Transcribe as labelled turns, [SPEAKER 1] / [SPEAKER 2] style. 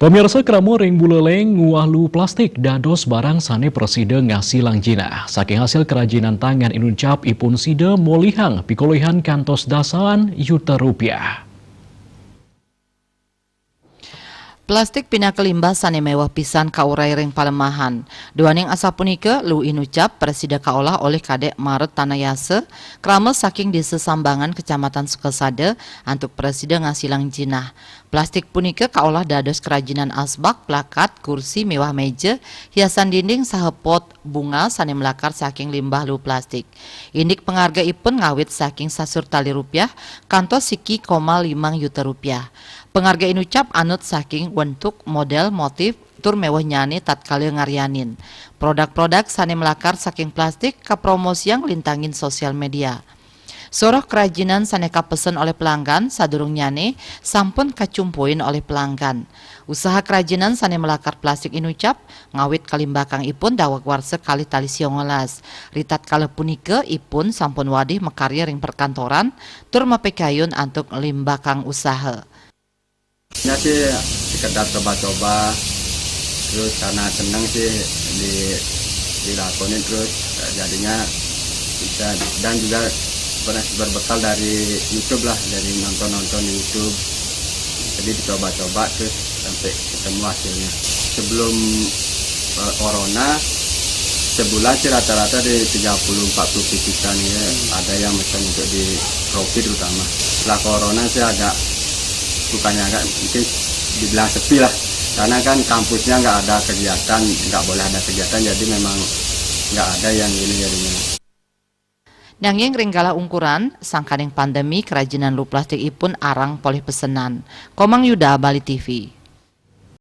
[SPEAKER 1] Pemirsa kramo ring buleleng nguah lu plastik dados barang sane preside ngasilang jina. Saking hasil kerajinan tangan inuncap ipun side molihang pikoloihan kantos dasalan juta rupiah.
[SPEAKER 2] Plastik pinaka limbah sane mewah pisan kaurai ring Palemahan. Duaning asa punika lu inucap presida kaolah oleh Kadek Maret Tanayase krama saking di sesambangan Kecamatan Sukasade antuk presida ngasilang jinah. Plastik punika kaolah dados kerajinan asbak, plakat, kursi, mewah meja, hiasan dinding saha pot bunga sane melakar saking limbah lu plastik. Indik penghargaipun ngawit saking sasur tali rupiah kantos siki 5 juta rupiah. Pengharga inucap anut saking bentuk, model, motif, tur mewah nyani tatkala ngaryanin. Produk-produk sane melakar saking plastik kapromosi yang lintangin sosial media. Soroh kerajinan sane kapesen oleh pelanggan sadurung nyane sampun kacumpuin oleh pelanggan. Usaha kerajinan sane melakar plastik inucap ngawit kalimbakang ipun dawak warse kali tali siongolas. Ritat kala punike ipun sampun wadih mekarya ring perkantoran tur mapekayun antuk limbakang usaha.
[SPEAKER 3] Ya sih sekedar coba-coba, terus karena senang sih dilakonin terus jadinya bisa, dan juga berbekal dari YouTube lah, dari nonton YouTube, jadi dicoba-coba terus sampai ketemu hasilnya. Sebelum corona sebulan sih rata-rata di 30-40 picisan ya, ada yang pesan untuk di Shopee terutama. Setelah corona sih bukannya agak mungkin dibilang sepi lah, karena kan kampusnya nggak ada kegiatan, nggak boleh ada kegiatan, jadi memang nggak ada yang ini jadinya.
[SPEAKER 2] Nanging ringgala ungkuran sangkaning pandemi kerajinan lu plastik ipun arang polih pesenan. Komang Yuda, Bali TV.